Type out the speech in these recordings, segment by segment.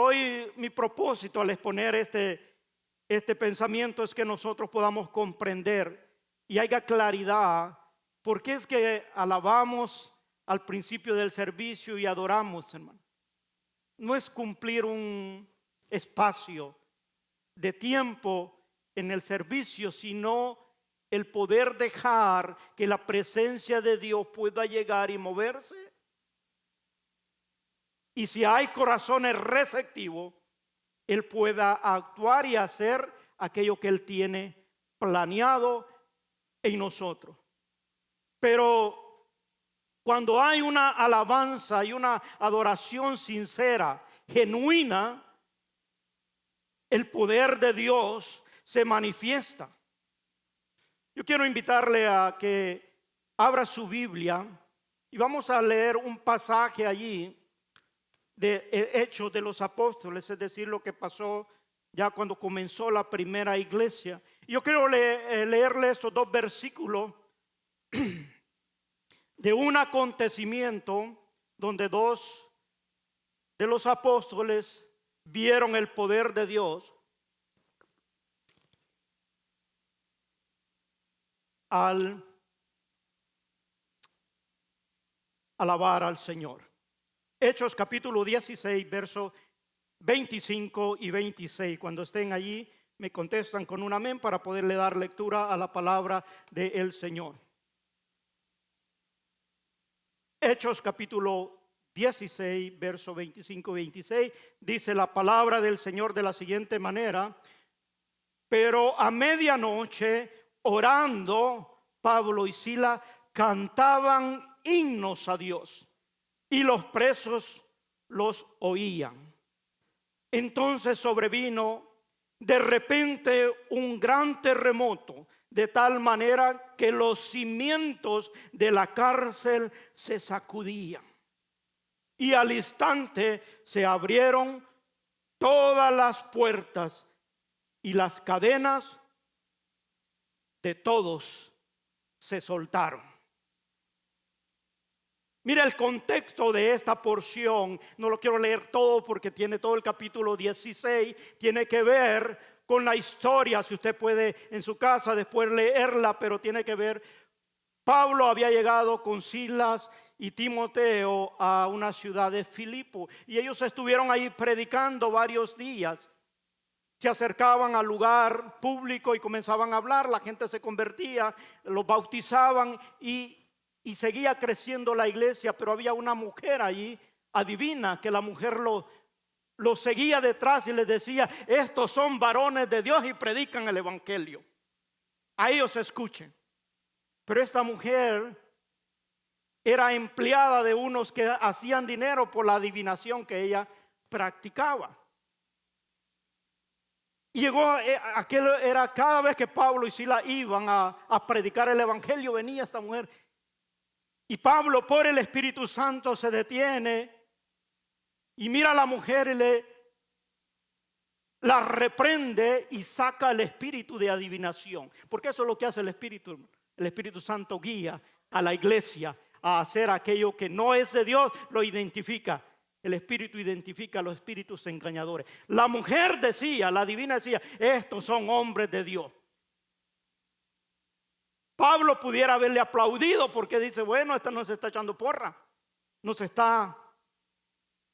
Hoy mi propósito al exponer este pensamiento es que nosotros podamos comprender y haya claridad por qué es que alabamos al principio del servicio y adoramos, hermano. No es cumplir un espacio de tiempo en el servicio, sino el poder dejar que la presencia de Dios pueda llegar y moverse. Y si hay corazones receptivos, Él pueda actuar y hacer aquello que Él tiene planeado en nosotros. Pero cuando hay una alabanza y una adoración sincera, genuina, el poder de Dios se manifiesta. Yo quiero invitarle a que abra su Biblia y vamos a leer un pasaje allí de Hechos de los Apóstoles, es decir, lo que pasó ya cuando comenzó la primera iglesia. Yo quiero leerle estos dos versículos de un acontecimiento donde dos de los apóstoles vieron el poder de Dios al alabar al Señor. Hechos capítulo 16, versos 25 y 26. Cuando estén allí, me contestan con un amén para poderle dar lectura a la palabra del Señor. Hechos capítulo 16, versos 25 y 26, dice la palabra del Señor de la siguiente manera: pero a medianoche, orando, Pablo y Silas cantaban himnos a Dios, y los presos los oían. Entonces sobrevino de repente un gran terremoto, de tal manera que los cimientos de la cárcel se sacudían. Y al instante se abrieron todas las puertas y las cadenas de todos se soltaron. Mira el contexto de esta porción. No lo quiero leer todo porque tiene todo el capítulo 16. Tiene que ver con la historia. Si usted puede en su casa después leerla, pero tiene que ver. Pablo había llegado con Silas y Timoteo a una ciudad de Filipo, y ellos estuvieron ahí predicando varios días. Se acercaban al lugar público y comenzaban a hablar. La gente se convertía, los bautizaban y seguía creciendo la iglesia. Pero había una mujer allí, adivina, que la mujer lo seguía detrás y les decía: estos son varones de Dios y predican el evangelio, a ellos escuchen. Pero esta mujer era empleada de unos que hacían dinero por la adivinación que ella practicaba. Y llegó, era cada vez que Pablo y Silas iban a predicar el evangelio, venía esta mujer. Y Pablo, por el Espíritu Santo, se detiene y mira a la mujer y la reprende y saca el espíritu de adivinación. Porque eso es lo que hace el Espíritu. El Espíritu Santo guía a la iglesia a hacer aquello que no es de Dios, lo identifica. El Espíritu identifica a los espíritus engañadores. La mujer decía, la divina decía: estos son hombres de Dios. Pablo pudiera haberle aplaudido porque dice: bueno, esta no se está echando porra, nos está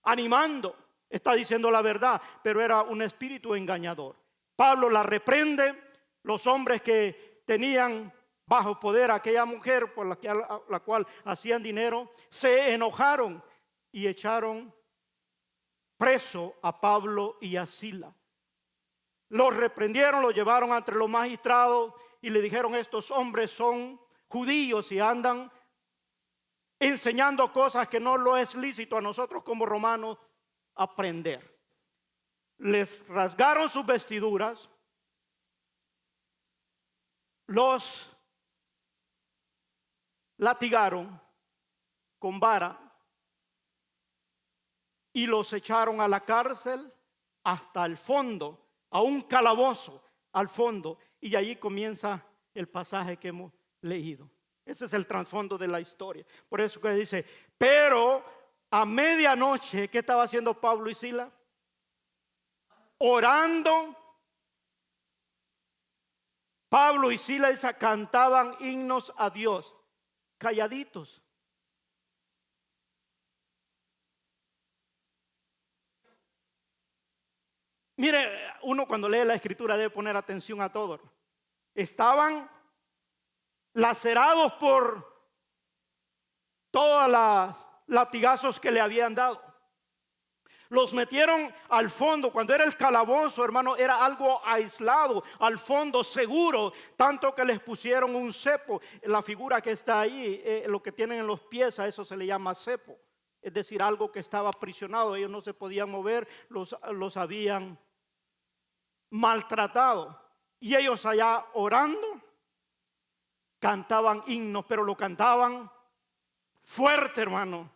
animando, está diciendo la verdad. Pero era un espíritu engañador. Pablo la reprende. Los hombres que tenían bajo poder a aquella mujer por la cual hacían dinero se enojaron y echaron preso a Pablo y a Silas. Los reprendieron, los llevaron ante los magistrados y le dijeron: estos hombres son judíos y andan enseñando cosas que no lo es lícito a nosotros como romanos aprender. Les rasgaron sus vestiduras, los latigaron con vara y los echaron a la cárcel hasta el fondo, a un calabozo al fondo. Y allí comienza el pasaje que hemos leído. Ese es el trasfondo de la historia. Por eso que dice: pero a medianoche, ¿qué estaba haciendo Pablo y Silas? orando. Pablo y Silas cantaban himnos a Dios, calladitos. Mire, uno cuando lee la escritura debe poner atención a todo. Estaban lacerados por todos los latigazos que le habían dado. Los metieron al fondo. Cuando era el calabozo, hermano, era algo aislado, al fondo, seguro. Tanto que les pusieron un cepo. La figura que está ahí, lo que tienen en los pies, a eso se le llama cepo. Es decir, algo que estaba aprisionado. Ellos no se podían mover, los habían maltratado. Y ellos allá orando, cantaban himnos, pero lo cantaban fuerte, hermano,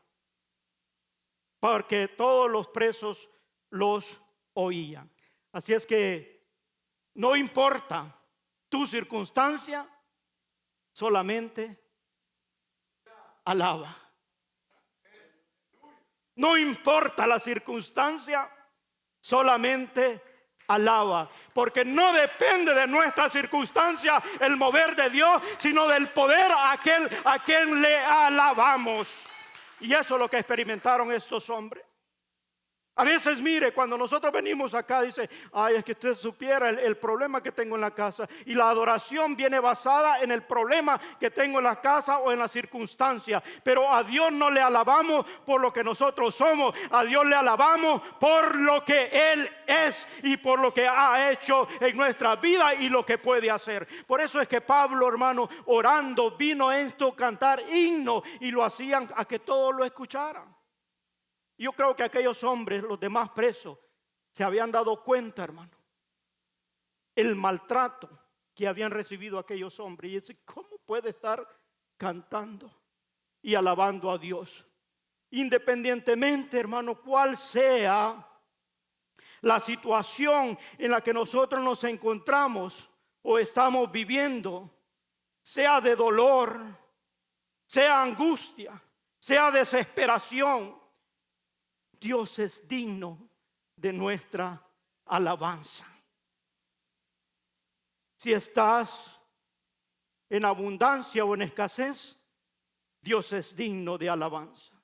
porque todos los presos los oían. Así es que no importa tu circunstancia, solamente alaba. No importa la circunstancia, solamente alaba, porque no depende de nuestra circunstancia el mover de Dios, sino del poder a quien le alabamos. Y eso es lo que experimentaron estos hombres. A veces, mire, cuando nosotros venimos acá, dice, ay, es que usted supiera el problema que tengo en la casa. Y la adoración viene basada en el problema que tengo en la casa o en la circunstancia. Pero a Dios no le alabamos por lo que nosotros somos. A Dios le alabamos por lo que Él es y por lo que ha hecho en nuestra vida y lo que puede hacer. Por eso es que Pablo, hermano, orando, vino esto a cantar himno y lo hacían a que todos lo escucharan. Yo creo que aquellos hombres, los demás presos, se habían dado cuenta, hermano, el maltrato que habían recibido aquellos hombres. Y dice, ¿cómo puede estar cantando y alabando a Dios? Independientemente, hermano, cuál sea la situación en la que nosotros nos encontramos o estamos viviendo, sea de dolor, sea angustia, sea desesperación, Dios es digno de nuestra alabanza. Si estás en abundancia o en escasez, Dios es digno de alabanza.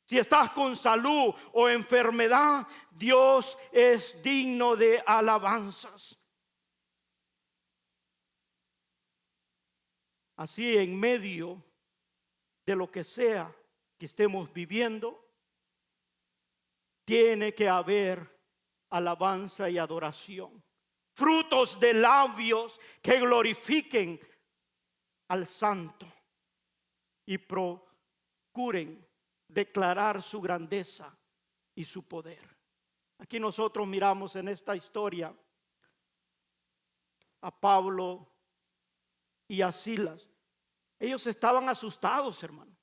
Si estás con salud o enfermedad, Dios es digno de alabanzas. Así, en medio de lo que sea que estemos viviendo, tiene que haber alabanza y adoración. Frutos de labios que glorifiquen al Santo y procuren declarar su grandeza y su poder. Aquí nosotros miramos en esta historia a Pablo y a Silas. Ellos estaban asustados, hermano,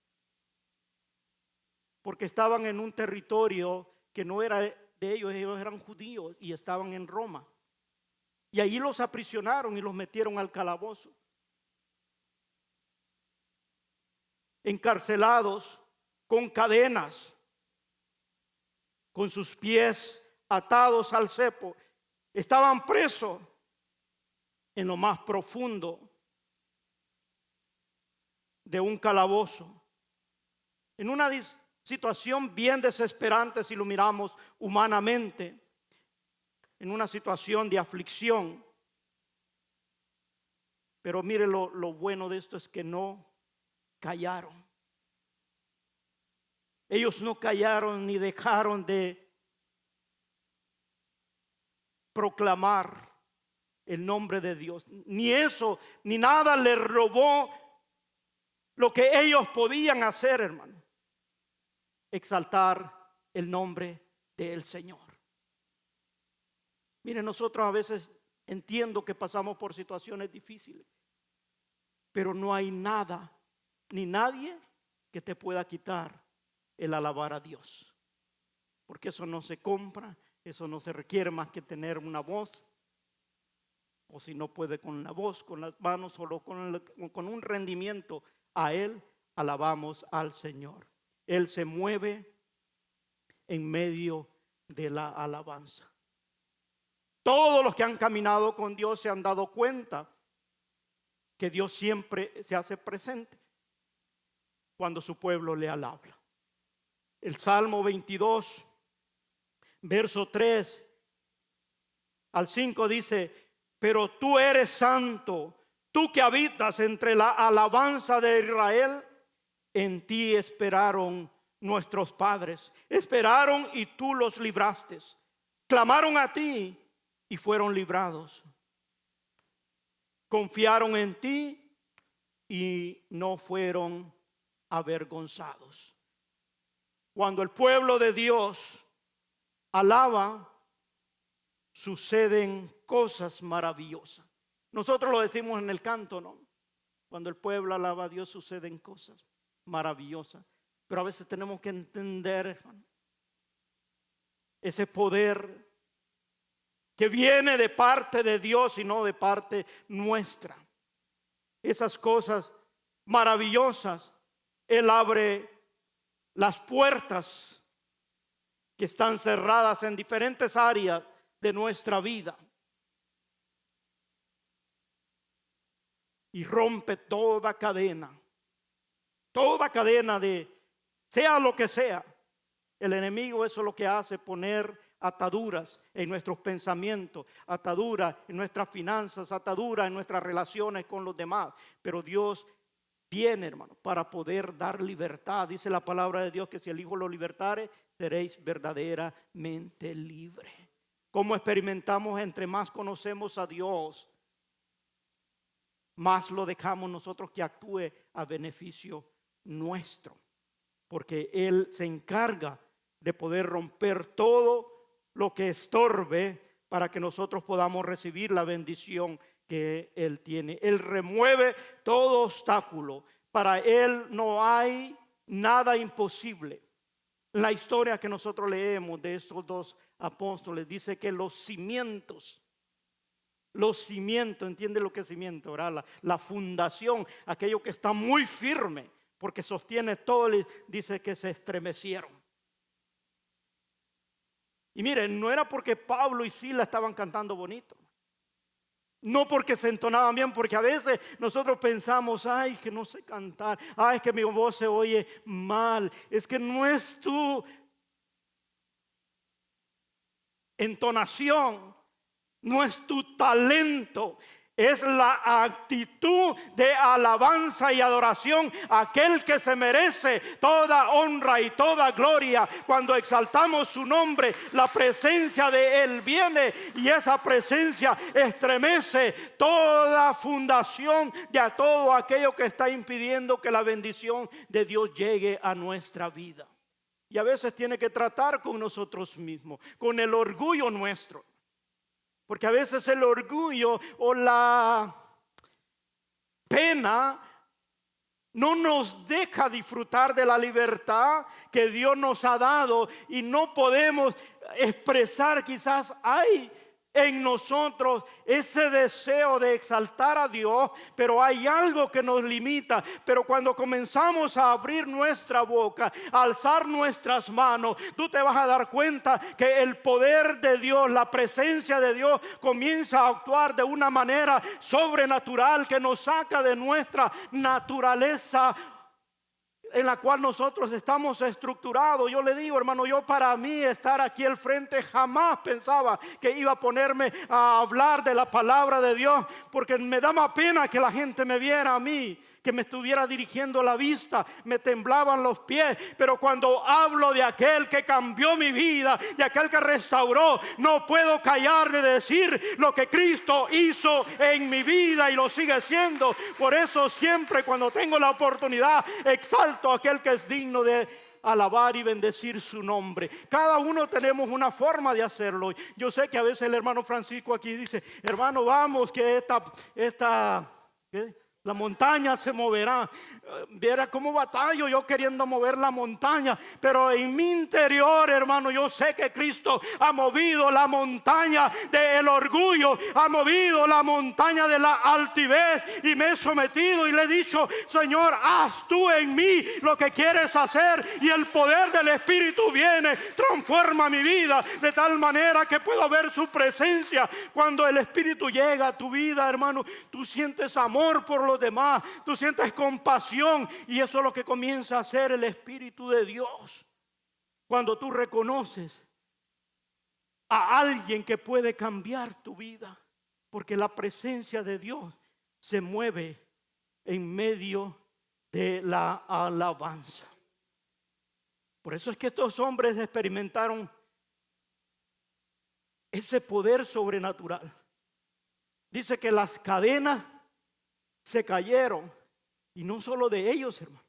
porque estaban en un territorio que no era de ellos. Ellos eran judíos y estaban en Roma. Y allí los aprisionaron y los metieron al calabozo. Encarcelados con cadenas, con sus pies atados al cepo. Estaban presos en lo más profundo de un calabozo. En una situación bien desesperante si lo miramos humanamente, en una situación de aflicción. Pero mire, lo bueno de esto es que no callaron. Ellos no callaron ni dejaron de proclamar el nombre de Dios. Ni eso, ni nada les robó lo que ellos podían hacer, hermano. Exaltar el nombre del Señor. Mire, nosotros a veces entiendo que pasamos por situaciones difíciles, pero no hay nada ni nadie que te pueda quitar el alabar a Dios, porque eso no se compra, eso no se requiere más que tener una voz, o si no puede con la voz, con las manos, solo con un rendimiento a Él, alabamos al Señor. Él se mueve en medio de la alabanza. Todos los que han caminado con Dios se han dado cuenta que Dios siempre se hace presente cuando su pueblo le alaba. El Salmo 22, verso 3 al 5 dice: pero tú eres santo, tú que habitas entre la alabanza de Israel. En ti esperaron nuestros padres, esperaron y tú los libraste. Clamaron a ti y fueron librados. Confiaron en ti y no fueron avergonzados. Cuando el pueblo de Dios alaba, suceden cosas maravillosas. Nosotros lo decimos en el canto, ¿no? Cuando el pueblo alaba a Dios, suceden cosas maravillosas. Pero a veces tenemos que entender, hermano, ese poder que viene de parte de Dios y no de parte nuestra. Esas cosas maravillosas, Él abre las puertas que están cerradas en diferentes áreas de nuestra vida y rompe toda cadena de sea lo que sea. El enemigo eso es lo que hace, poner ataduras en nuestros pensamientos, ataduras en nuestras finanzas, ataduras en nuestras relaciones con los demás. Pero Dios viene, hermano, para poder dar libertad. Dice la palabra de Dios que si el Hijo lo libertare, seréis verdaderamente libres. ¿Cómo experimentamos? Entre más conocemos a Dios, más lo dejamos nosotros que actúe a beneficio nuestro. Porque Él se encarga de poder romper todo lo que estorbe para que nosotros podamos recibir la bendición que Él tiene. Él remueve todo obstáculo. Para Él no hay nada imposible. La historia que nosotros leemos de estos dos apóstoles dice que los cimientos, ¿entiende lo que es cimiento? ¿Verdad? La fundación, aquello que está muy firme, porque sostiene todo, dice que se estremecieron. Y miren, no era porque Pablo y Silas estaban cantando bonito, no porque se entonaban bien, porque a veces nosotros pensamos, ay, que no sé cantar, ay, que mi voz se oye mal. Es que no es tu entonación, no es tu talento, es la actitud de alabanza y adoración a aquel que se merece toda honra y toda gloria. Cuando exaltamos su nombre, la presencia de Él viene y esa presencia estremece toda fundación de todo aquello que está impidiendo que la bendición de Dios llegue a nuestra vida. Y a veces tiene que tratar con nosotros mismos, con el orgullo nuestro. Porque a veces el orgullo o la pena no nos deja disfrutar de la libertad que Dios nos ha dado y no podemos expresar, quizás hay en nosotros ese deseo de exaltar a Dios, pero hay algo que nos limita. Pero cuando comenzamos a abrir nuestra boca, a alzar nuestras manos, tú te vas a dar cuenta que el poder de Dios, la presencia de Dios comienza a actuar de una manera sobrenatural que nos saca de nuestra naturaleza en la cual nosotros estamos estructurados. Yo le digo, hermano, yo para mí estar aquí al frente jamás pensaba que iba a ponerme a hablar de la palabra de Dios, porque me daba pena que la gente me viera a mí, que me estuviera dirigiendo la vista, me temblaban los pies. Pero cuando hablo de aquel que cambió mi vida, de aquel que restauró, no puedo callar de decir lo que Cristo hizo en mi vida y lo sigue haciendo. Por eso siempre cuando tengo la oportunidad exalto a aquel que es digno de alabar y bendecir su nombre. Cada uno tenemos una forma de hacerlo. Yo sé que a veces el hermano Francisco aquí dice, hermano, vamos que esta ¿qué? La montaña se moverá. Viera cómo batallo yo queriendo mover la montaña. Pero en mi interior, hermano, yo sé que Cristo ha movido la montaña del orgullo. Ha movido la montaña de la altivez. Y me he sometido y le he dicho: Señor, haz tú en mí lo que quieres hacer. Y el poder del Espíritu viene, transforma mi vida de tal manera que puedo ver su presencia. Cuando el Espíritu llega a tu vida, hermano, tú sientes amor por los demás, tú sientes compasión, y eso es lo que comienza a hacer el Espíritu de Dios. Cuando tú reconoces a alguien que puede cambiar tu vida, porque la presencia de Dios se mueve en medio de la alabanza. Por eso es que estos hombres experimentaron ese poder sobrenatural. Dice que las cadenas se cayeron, y no solo de ellos, hermano,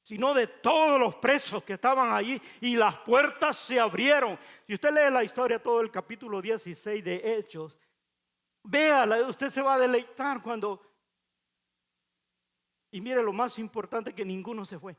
sino de todos los presos que estaban allí, y las puertas se abrieron. Si usted lee la historia, todo el capítulo 16 de Hechos, véala, usted se va a deleitar cuando... Y mire, lo más importante, que ninguno se fue.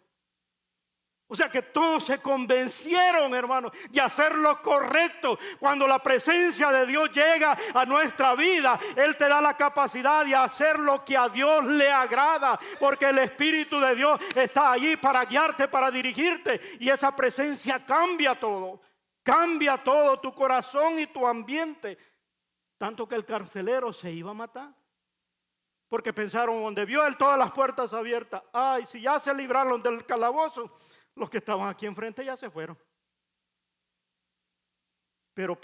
O sea que todos se convencieron, hermano, de hacer lo correcto. Cuando la presencia de Dios llega a nuestra vida, Él te da la capacidad de hacer lo que a Dios le agrada, porque el Espíritu de Dios está allí para guiarte, para dirigirte, y esa presencia cambia todo tu corazón y tu ambiente. Tanto que el carcelero se iba a matar, porque pensaron, donde vio él todas las puertas abiertas, ay, si ya se libraron del calabozo, los que estaban aquí enfrente ya se fueron. Pero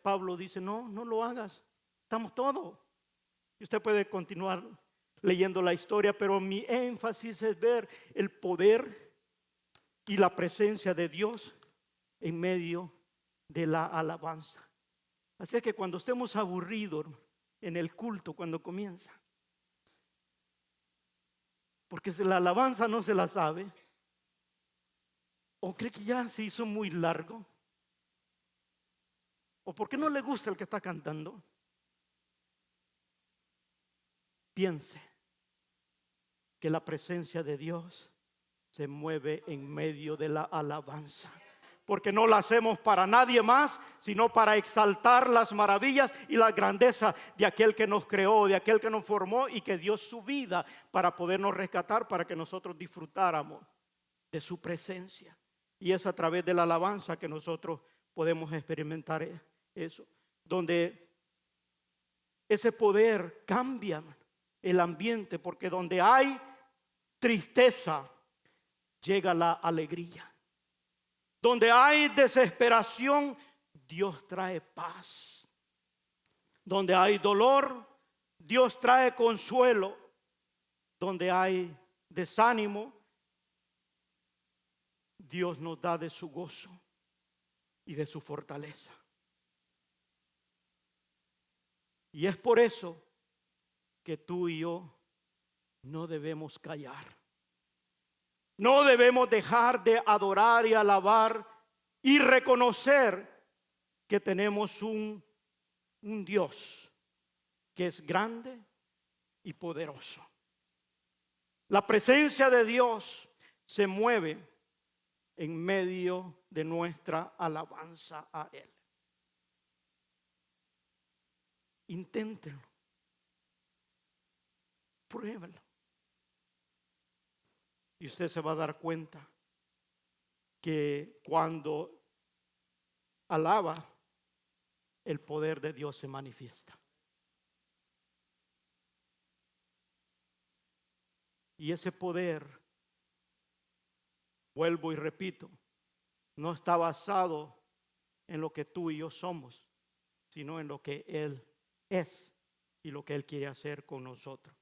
Pablo dice: no lo hagas, estamos todos. Y usted puede continuar leyendo la historia, pero mi énfasis es ver el poder y la presencia de Dios en medio de la alabanza. Así que cuando estemos aburridos en el culto, cuando comienza, porque si la alabanza no se la sabe, o cree que ya se hizo muy largo, o porque no le gusta el que está cantando, piense que la presencia de Dios se mueve en medio de la alabanza, porque no la hacemos para nadie más, sino para exaltar las maravillas y la grandeza de aquel que nos creó, de aquel que nos formó y que dio su vida para podernos rescatar, para que nosotros disfrutáramos de su presencia. Y es a través de la alabanza que nosotros podemos experimentar eso, donde ese poder cambia el ambiente, porque donde hay tristeza llega la alegría. Donde hay desesperación, Dios trae paz. Donde hay dolor, Dios trae consuelo. Donde hay desánimo, Dios nos da de su gozo y de su fortaleza. Y es por eso que tú y yo no debemos callar. No debemos dejar de adorar y alabar y reconocer que tenemos un Dios que es grande y poderoso. La presencia de Dios se mueve en medio de nuestra alabanza a Él. Inténtenlo. Pruébalo. Y usted se va a dar cuenta que cuando alaba, el poder de Dios se manifiesta. Y ese poder, vuelvo y repito, no está basado en lo que tú y yo somos, sino en lo que Él es y lo que Él quiere hacer con nosotros.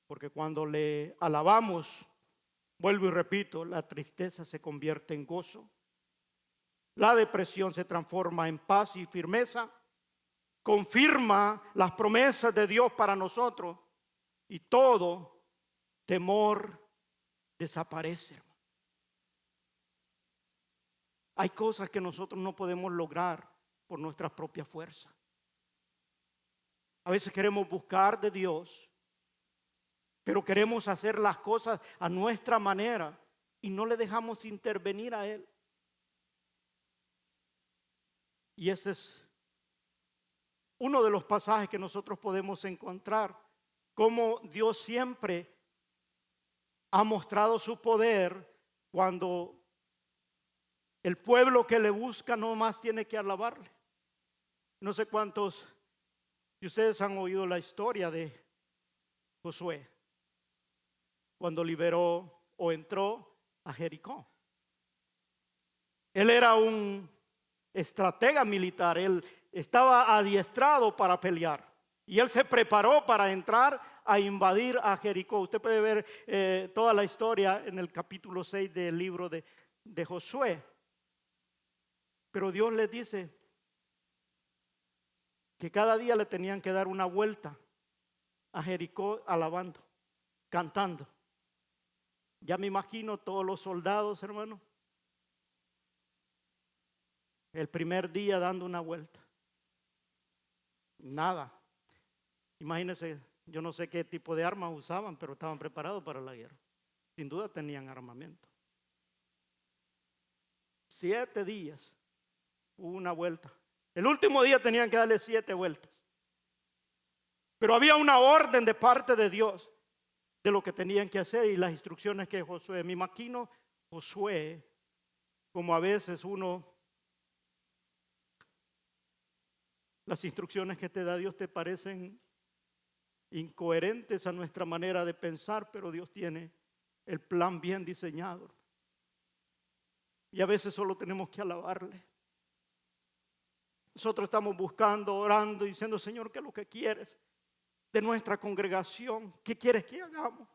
Porque cuando le alabamos, vuelvo y repito, la tristeza se convierte en gozo, la depresión se transforma en paz y firmeza, confirma las promesas de Dios para nosotros, y todo temor desaparece. Hay cosas que nosotros no podemos lograr por nuestra propia fuerza. A veces queremos buscar de Dios pero queremos hacer las cosas a nuestra manera y no le dejamos intervenir a Él. Y ese es uno de los pasajes que nosotros podemos encontrar, cómo Dios siempre ha mostrado su poder cuando el pueblo que le busca no más tiene que alabarle. No sé cuántos de ustedes han oído la historia de Josué cuando liberó o entró a Jericó. Él era un estratega militar, él estaba adiestrado para pelear y él se preparó para entrar a invadir a Jericó. Usted puede ver toda la historia en el capítulo 6 del libro de Josué. Pero Dios les dice que cada día le tenían que dar una vuelta a Jericó alabando, cantando. Ya me imagino todos los soldados, hermano, el primer día dando una vuelta. Nada. Imagínense, yo no sé qué tipo de armas usaban, pero estaban preparados para la guerra. Sin duda tenían armamento. 7 días hubo una vuelta. El último día tenían que darle 7 vueltas. Pero había una orden de parte de Dios de lo que tenían que hacer y las instrucciones que Josué. Me imagino Josué como a veces las instrucciones que te da Dios te parecen incoherentes a nuestra manera de pensar, pero Dios tiene el plan bien diseñado. Y a veces solo tenemos que alabarle. Nosotros estamos buscando, orando, diciendo: Señor, ¿qué es lo que quieres de nuestra congregación? ¿Qué quieres que hagamos?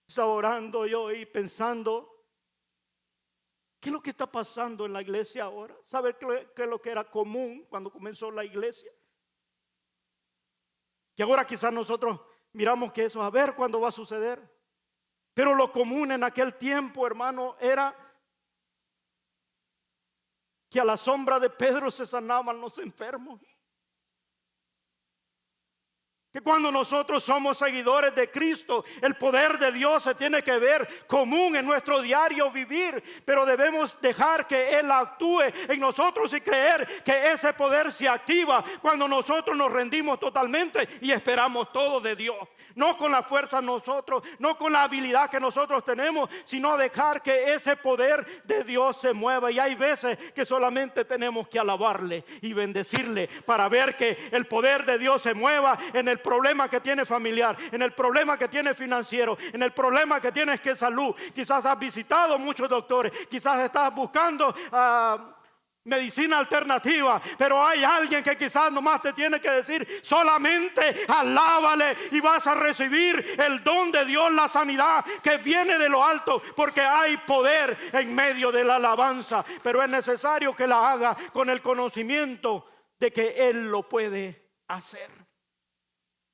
Estaba orando yo y pensando, ¿qué es lo que está pasando en la iglesia ahora? ¿Sabe qué es lo que era común cuando comenzó la iglesia? Que ahora quizás nosotros miramos que eso, a ver cuándo va a suceder. Pero lo común en aquel tiempo, hermano, era que a la sombra de Pedro se sanaban los enfermos. Que cuando nosotros somos seguidores de Cristo, el poder de Dios se tiene que ver común en nuestro diario vivir, pero debemos dejar que Él actúe en nosotros y creer que ese poder se activa cuando nosotros nos rendimos totalmente y esperamos todo de Dios. No con la fuerza nosotros, no con la habilidad que nosotros tenemos, sino dejar que ese poder de Dios se mueva. Y hay veces que solamente tenemos que alabarle y bendecirle para ver que el poder de Dios se mueva en el problema que tiene familiar, en el problema que tiene financiero, en el problema que tienes que salud. Quizás has visitado muchos doctores, quizás estás buscando medicina alternativa, pero hay alguien que quizás nomás te tiene que decir: solamente alábale y vas a recibir el don de Dios, la sanidad que viene de lo alto, porque hay poder en medio de la alabanza. Pero es necesario que la haga con el conocimiento de que Él lo puede hacer.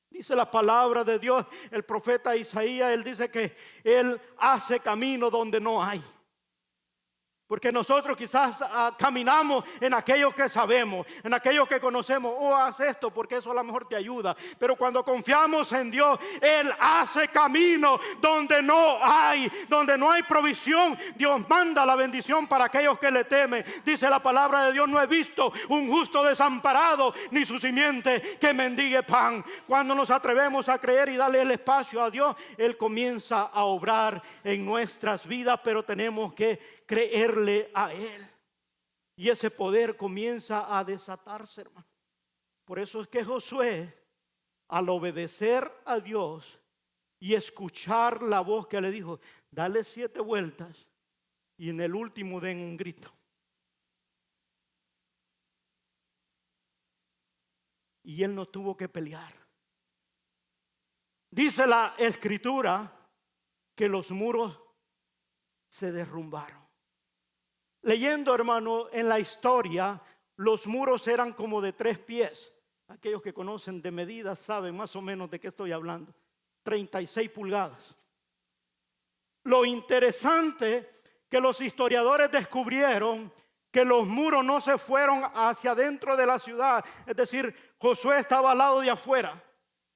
Dice la palabra de Dios, el profeta Isaías, él dice que Él hace camino donde no hay. Porque nosotros quizás caminamos en aquellos que sabemos, en aquellos que conocemos. Haz esto porque eso a lo mejor te ayuda. Pero cuando confiamos en Dios, Él hace camino donde no hay provisión. Dios manda la bendición para aquellos que le temen. Dice la palabra de Dios: no he visto un justo desamparado, ni su simiente que mendigue pan. Cuando nos atrevemos a creer y darle el espacio a Dios, Él comienza a obrar en nuestras vidas, pero tenemos que creerle a Él, y ese poder comienza a desatarse, hermano. Por eso es que Josué, al obedecer a Dios y escuchar la voz que le dijo: dale 7 vueltas y en el último den un grito. Y él no tuvo que pelear. Dice la escritura que los muros se derrumbaron. Leyendo, hermano, en la historia, los muros eran como de 3 pies. Aquellos que conocen de medidas saben más o menos de qué estoy hablando. 36 pulgadas. Lo interesante que los historiadores descubrieron que los muros no se fueron hacia adentro de la ciudad. Es decir, Josué estaba al lado de afuera.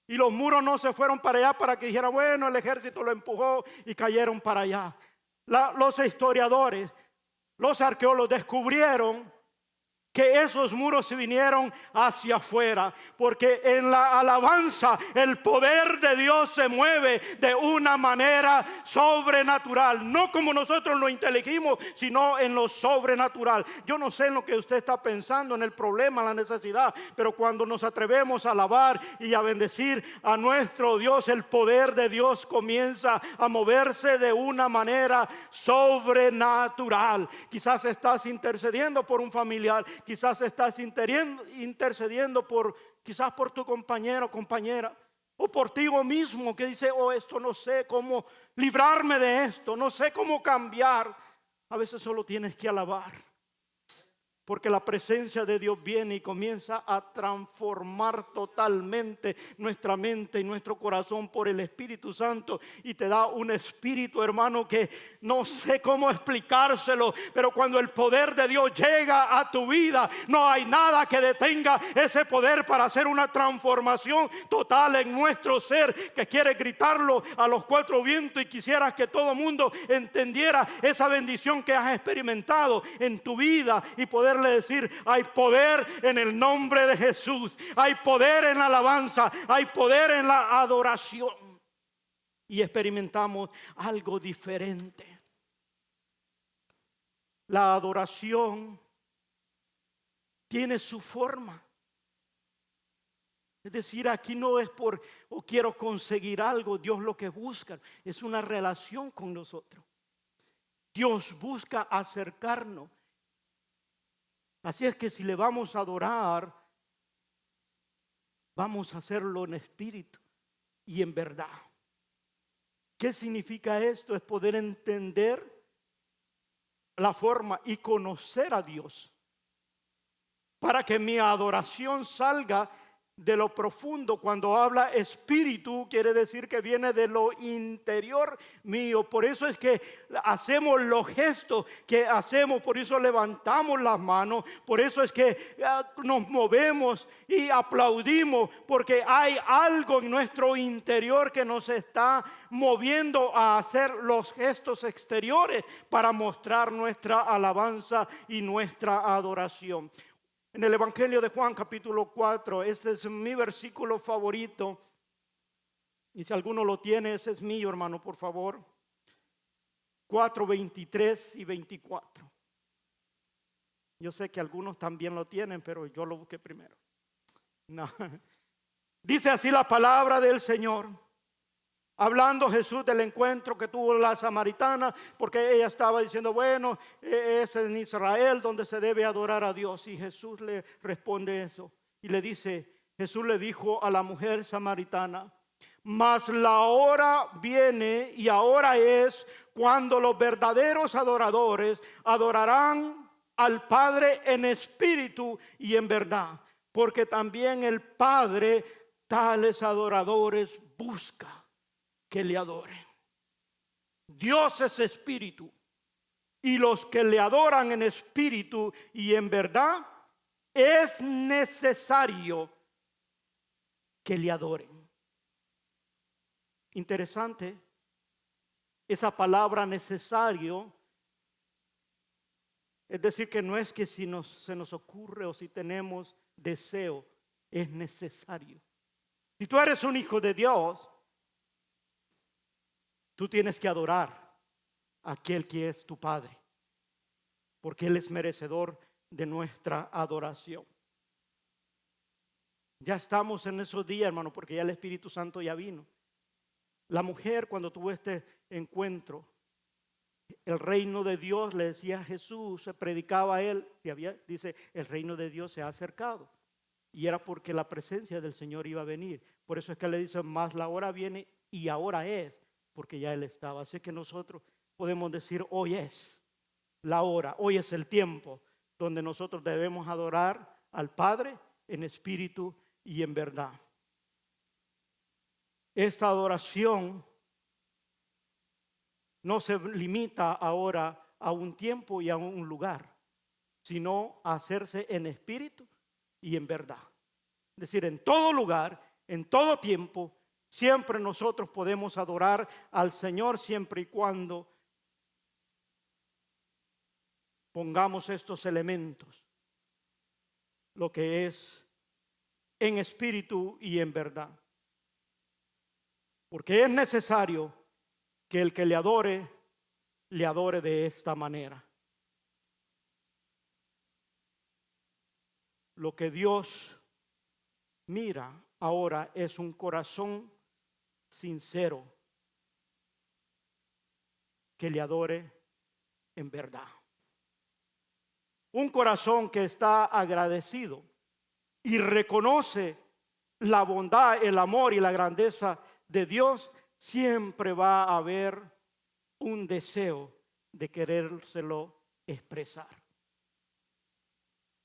Y los muros no se fueron para allá para que dijera, bueno, el ejército lo empujó y cayeron para allá. Los historiadores, los arqueólogos descubrieron que esos muros se vinieron hacia afuera, porque en la alabanza el poder de Dios se mueve de una manera sobrenatural, no como nosotros lo inteligimos, sino en lo sobrenatural. Yo no sé en lo que usted está pensando, en el problema, la necesidad, pero cuando nos atrevemos a alabar y a bendecir a nuestro Dios, el poder de Dios comienza a moverse de una manera sobrenatural. Quizás estás intercediendo por un familiar, quizás estás intercediendo quizás por tu compañero o compañera, o por ti mismo que dice, oh, esto no sé cómo librarme de esto, no sé cómo cambiar. A veces solo tienes que alabar, porque la presencia de Dios viene y comienza a transformar totalmente nuestra mente y nuestro corazón por el Espíritu Santo. Y te da un espíritu, hermano, que no sé cómo explicárselo, pero cuando el poder de Dios llega a tu vida, no hay nada que detenga ese poder para hacer una transformación total en nuestro ser, que quiere gritarlo a los cuatro vientos. Y quisieras que todo el mundo entendiera esa bendición que has experimentado en tu vida y poder decir, hay poder en el nombre de Jesús, hay poder en la alabanza, hay poder en la adoración, y experimentamos algo diferente. La adoración tiene su forma. Es decir, aquí no es por o quiero conseguir algo. Dios lo que busca es una relación con nosotros. Dios busca acercarnos. Así es que si le vamos a adorar, vamos a hacerlo en espíritu y en verdad. ¿Qué significa esto? Es poder entender la forma y conocer a Dios, para que mi adoración salga de lo profundo. Cuando habla espíritu, quiere decir que viene de lo interior mío. Por eso es que hacemos los gestos que hacemos, por eso levantamos las manos, por eso es que nos movemos y aplaudimos, porque hay algo en nuestro interior que nos está moviendo a hacer los gestos exteriores para mostrar nuestra alabanza y nuestra adoración. En el Evangelio de Juan capítulo 4, este es mi versículo favorito. Y si alguno lo tiene, ese es mío, hermano, por favor. 4, 23 y 24. Yo sé que algunos también lo tienen, pero yo lo busqué primero. No. Dice así la palabra del Señor. Hablando Jesús del encuentro que tuvo la samaritana, porque ella estaba diciendo, bueno, es en Israel donde se debe adorar a Dios. Y Jesús le responde eso. Y le dice, Jesús le dijo a la mujer samaritana, mas la hora viene y ahora es cuando los verdaderos adoradores adorarán al Padre en espíritu y en verdad. Porque también el Padre tales adoradores busca que le adoren. Dios es espíritu, y los que le adoran en espíritu y en verdad es necesario que le adoren. Interesante esa palabra necesario. Es decir, que no es que si se nos ocurre o si tenemos deseo, es necesario. Si tú eres un hijo de Dios, tú tienes que adorar a aquel que es tu Padre, porque Él es merecedor de nuestra adoración. Ya estamos en esos días, hermano, porque ya el Espíritu Santo ya vino. La mujer, cuando tuvo este encuentro, el reino de Dios, le decía a Jesús, se predicaba a él, dice, el reino de Dios se ha acercado. Y era porque la presencia del Señor iba a venir. Por eso es que le dice, más la hora viene y ahora es, porque ya Él estaba. Así que nosotros podemos decir, hoy es la hora, hoy es el tiempo donde nosotros debemos adorar al Padre en espíritu y en verdad. Esta adoración no se limita ahora a un tiempo y a un lugar, sino a hacerse en espíritu y en verdad. Es decir, en todo lugar, en todo tiempo, siempre nosotros podemos adorar al Señor siempre y cuando pongamos estos elementos, lo que es en espíritu y en verdad. Porque es necesario que el que le adore de esta manera. Lo que Dios mira ahora es un corazón sincero que le adore en verdad. Un corazón que está agradecido y reconoce la bondad, el amor y la grandeza de Dios, siempre va a haber un deseo de querérselo expresar.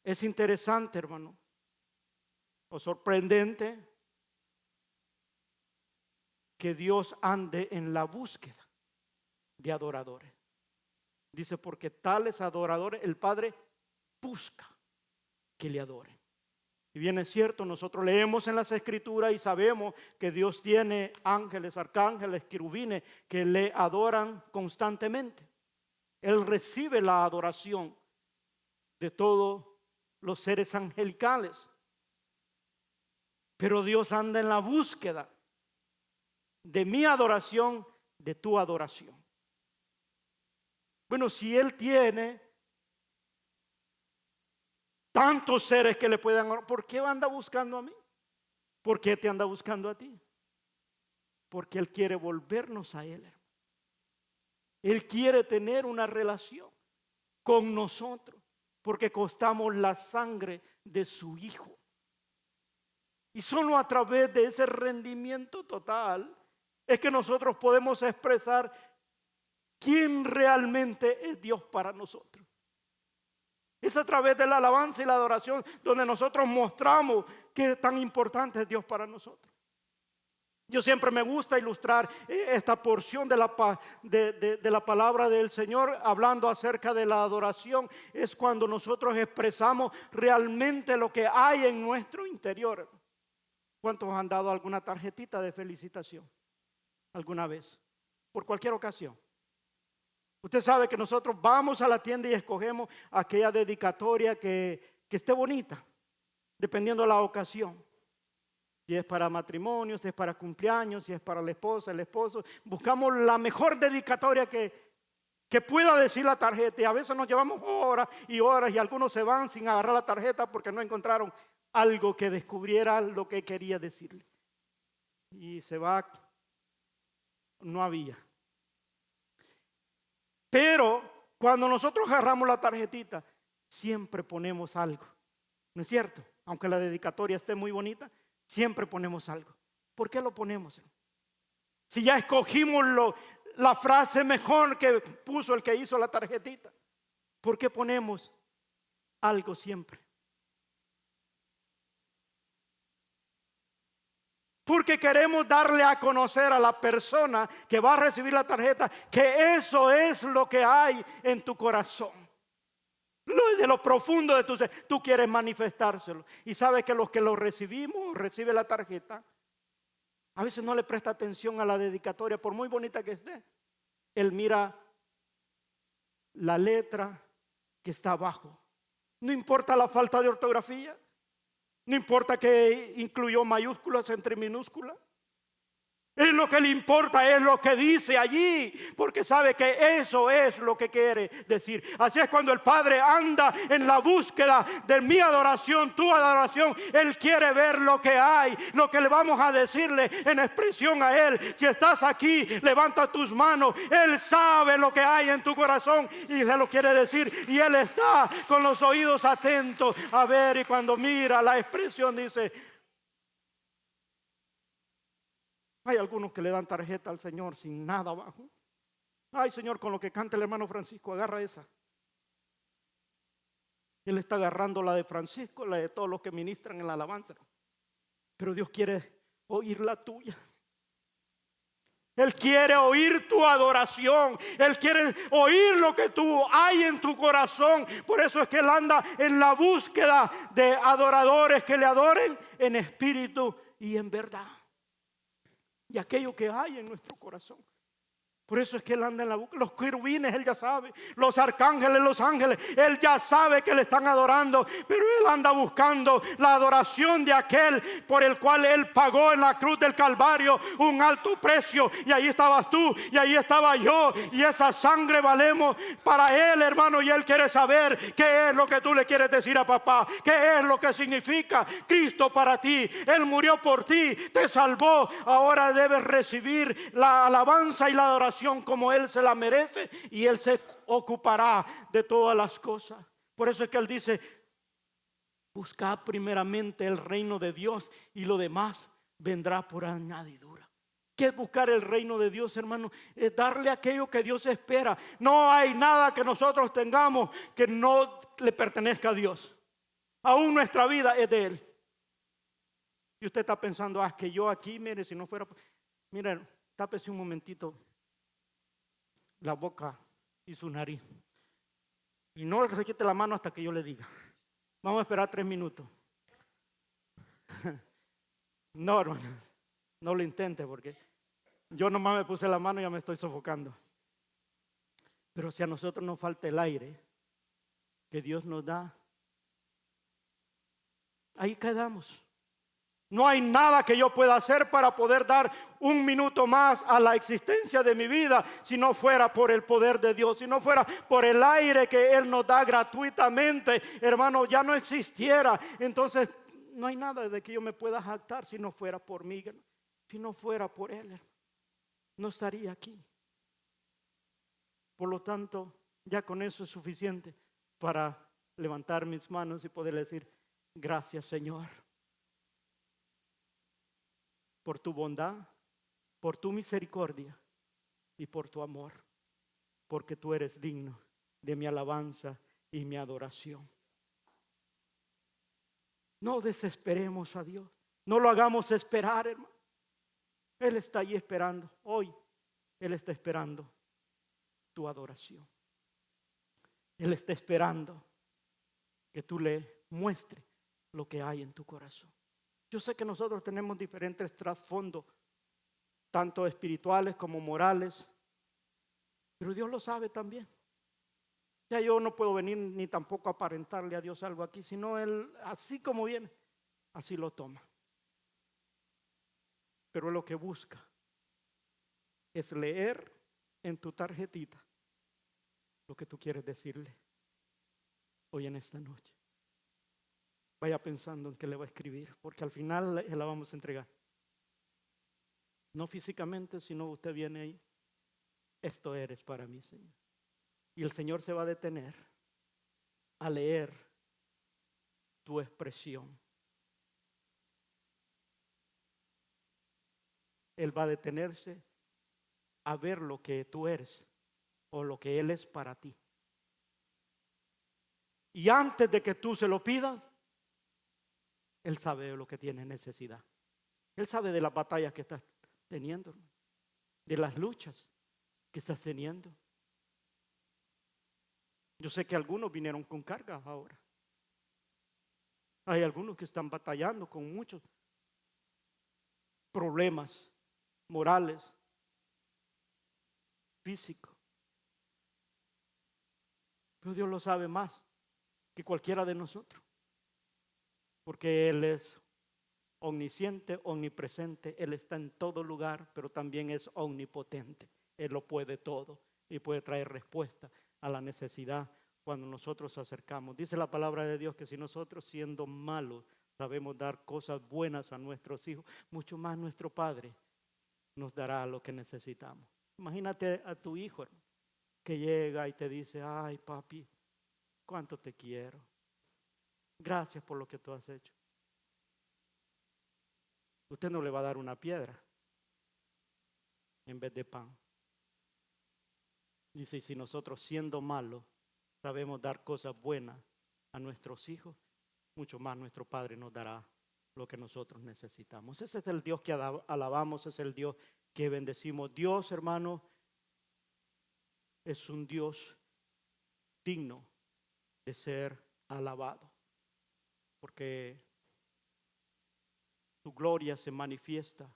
Es interesante, hermano, o sorprendente que Dios ande en la búsqueda de adoradores. Dice, porque tales adoradores el Padre busca que le adoren. Y bien es cierto, nosotros leemos en las Escrituras y sabemos que Dios tiene ángeles, arcángeles, querubines que le adoran constantemente. Él recibe la adoración de todos los seres angelicales. Pero Dios anda en la búsqueda de mi adoración, de tu adoración. Bueno, si Él tiene tantos seres que le puedan orar, ¿por qué anda buscando a mí? ¿Por qué te anda buscando a ti? Porque Él quiere volvernos a Él, hermano. Él quiere tener una relación con nosotros, porque costamos la sangre de su Hijo. Y solo a través de ese rendimiento total es que nosotros podemos expresar quién realmente es Dios para nosotros. Es a través de la alabanza y la adoración donde nosotros mostramos qué tan importante es Dios para nosotros. Yo siempre me gusta ilustrar esta porción de la palabra del Señor hablando acerca de la adoración. Es cuando nosotros expresamos realmente lo que hay en nuestro interior. ¿Cuántos han dado alguna tarjetita de felicitación alguna vez? Por cualquier ocasión. Usted sabe que nosotros vamos a la tienda y escogemos aquella dedicatoria que esté bonita, dependiendo de la ocasión. Si es para matrimonio, si es para cumpleaños, si es para la esposa, el esposo. Buscamos la mejor dedicatoria que pueda decir la tarjeta. Y a veces nos llevamos horas y horas y algunos se van sin agarrar la tarjeta porque no encontraron algo que descubriera lo que quería decirle. Y se va, no había. Pero cuando nosotros agarramos la tarjetita, siempre ponemos algo. ¿No es cierto? Aunque la dedicatoria esté muy bonita, siempre ponemos algo. ¿Por qué lo ponemos? Si ya escogimos la frase mejor que puso el que hizo la tarjetita, ¿por qué ponemos algo siempre? Porque queremos darle a conocer a la persona que va a recibir la tarjeta que eso es lo que hay en tu corazón. De lo profundo de tu ser, tú quieres manifestárselo. Y sabes que los que lo recibimos, recibe la tarjeta, a veces no le presta atención a la dedicatoria, por muy bonita que esté. Él mira la letra que está abajo. No importa la falta de ortografía. No importa que incluyó mayúsculas entre minúsculas. Es lo que le importa, es lo que dice allí, porque sabe que eso es lo que quiere decir. Así es cuando el Padre anda en la búsqueda de mi adoración, tu adoración. Él quiere ver lo que hay, lo que le vamos a decirle en expresión a Él. Si estás aquí, levanta tus manos. Él sabe lo que hay en tu corazón y se lo quiere decir. Y Él está con los oídos atentos a ver, y cuando mira la expresión dice: hay algunos que le dan tarjeta al Señor sin nada abajo. Ay, Señor, con lo que canta el hermano Francisco, agarra esa. Él está agarrando la de Francisco, la de todos los que ministran en la alabanza. Pero Dios quiere oír la tuya. Él quiere oír tu adoración. Él quiere oír lo que tú hay en tu corazón. Por eso es que Él anda en la búsqueda de adoradores que le adoren en espíritu y en verdad. Y aquello que hay en nuestro corazón. Por eso es que Él anda en la búsqueda. Los querubines, Él ya sabe. Los arcángeles, los ángeles, Él ya sabe que le están adorando. Pero Él anda buscando la adoración de aquel por el cual Él pagó en la cruz del Calvario un alto precio. Y ahí estabas tú y ahí estaba yo. Y esa sangre valemos para Él, hermano. Y Él quiere saber qué es lo que tú le quieres decir a papá. Qué es lo que significa Cristo para ti. Él murió por ti, te salvó. Ahora debes recibir la alabanza y la adoración como Él se la merece, y Él se ocupará de todas las cosas. Por eso es que Él dice: buscad primeramente el reino de Dios y lo demás vendrá por añadidura. ¿Qué es buscar el reino de Dios, hermano? Es darle aquello que Dios espera. No hay nada que nosotros tengamos que no le pertenezca a Dios. Aún nuestra vida es de Él. Y usted está pensando: que yo aquí, mire, si no fuera... Miren, tápese un momentito la boca y su nariz. Y no se quite la mano hasta que yo le diga. Vamos a esperar 3 minutos. No, hermano, no lo intente, porque yo nomás me puse la mano y ya me estoy sofocando. Pero si a nosotros nos falta el aire que Dios nos da, ahí quedamos. No hay nada que yo pueda hacer para poder dar un minuto más a la existencia de mi vida si no fuera por el poder de Dios, si no fuera por el aire que Él nos da gratuitamente, hermano, ya no existiera. Entonces no hay nada de que yo me pueda jactar si no fuera por mí, si no fuera por Él, no estaría aquí. Por lo tanto, ya con eso es suficiente para levantar mis manos y poder decir: gracias, Señor, por tu bondad, por tu misericordia y por tu amor, porque tú eres digno de mi alabanza y mi adoración. No desesperemos a Dios, no lo hagamos esperar, hermano. Él está ahí esperando. Hoy Él está esperando tu adoración. Él está esperando que tú le muestres lo que hay en tu corazón. Yo sé que nosotros tenemos diferentes trasfondos, tanto espirituales como morales, pero Dios lo sabe también. Ya yo no puedo venir ni tampoco aparentarle a Dios algo aquí, sino Él, así como viene, así lo toma. Pero lo que busca es leer en tu tarjetita lo que tú quieres decirle hoy en esta noche. Vaya pensando en qué le va a escribir, porque al final la vamos a entregar. No físicamente, sino usted viene ahí: esto eres para mí, Señor. Y el Señor se va a detener a leer tu expresión. Él va a detenerse a ver lo que tú eres o lo que Él es para ti. Y antes de que tú se lo pidas, Él sabe de lo que tienes necesidad. Él sabe de las batallas que estás teniendo, de las luchas que estás teniendo. Yo sé que algunos vinieron con cargas ahora. Hay algunos que están batallando con muchos problemas morales, físicos. Pero Dios lo sabe más que cualquiera de nosotros, porque Él es omnisciente, omnipresente. Él está en todo lugar, pero también es omnipotente. Él lo puede todo y puede traer respuesta a la necesidad cuando nosotros acercamos. Dice la palabra de Dios que si nosotros, siendo malos, sabemos dar cosas buenas a nuestros hijos, mucho más nuestro Padre nos dará lo que necesitamos. Imagínate a tu hijo, hermano, que llega y te dice: ay, papi, cuánto te quiero, gracias por lo que tú has hecho. Usted no le va a dar una piedra en vez de pan. Dice: y si nosotros, siendo malos, sabemos dar cosas buenas a nuestros hijos, mucho más nuestro Padre nos dará lo que nosotros necesitamos. Ese es el Dios que alabamos, es el Dios que bendecimos. Dios, hermano, es un Dios digno de ser alabado, porque su gloria se manifiesta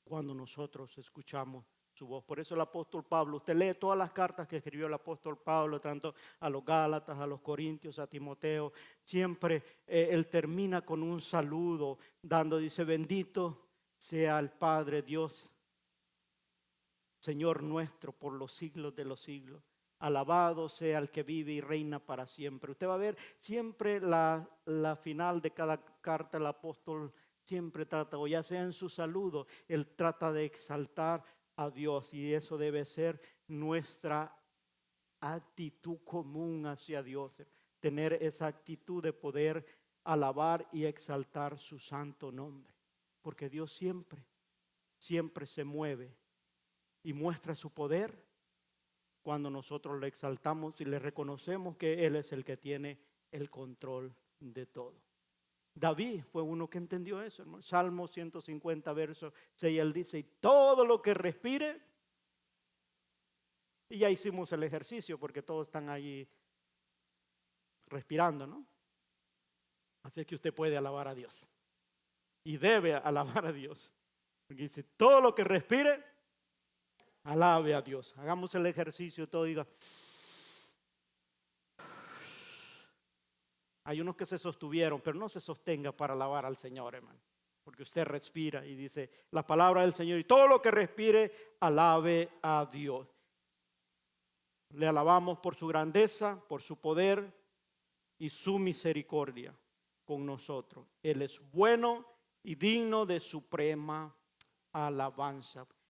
cuando nosotros escuchamos su voz. Por eso el apóstol Pablo, usted lee todas las cartas que escribió el apóstol Pablo, tanto a los Gálatas, a los Corintios, a Timoteo, siempre él termina con un saludo, dice, bendito sea el Padre Dios, Señor nuestro, por los siglos de los siglos. Alabado sea el que vive y reina para siempre. Usted va a ver siempre la final de cada carta, el apóstol siempre trata, o ya sea en su saludo, él trata de exaltar a Dios, y eso debe ser nuestra actitud común hacia Dios, tener esa actitud de poder alabar y exaltar su santo nombre, porque Dios siempre se mueve y muestra su poder cuando nosotros le exaltamos y le reconocemos que Él es el que tiene el control de todo. David fue uno que entendió eso, hermano. Salmo 150, verso 6, él dice, y todo lo que respire, y ya hicimos el ejercicio porque todos están ahí respirando, ¿no? Así que usted puede alabar a Dios y debe alabar a Dios, porque dice, todo lo que respire, alabe a Dios. Hagamos el ejercicio, todo diga. Hay unos que se sostuvieron, pero no se sostenga para alabar al Señor, hermano, porque usted respira y dice la palabra del Señor, y todo lo que respire, alabe a Dios. Le alabamos por su grandeza, por su poder y su misericordia con nosotros. Él es bueno y digno de suprema alabanza.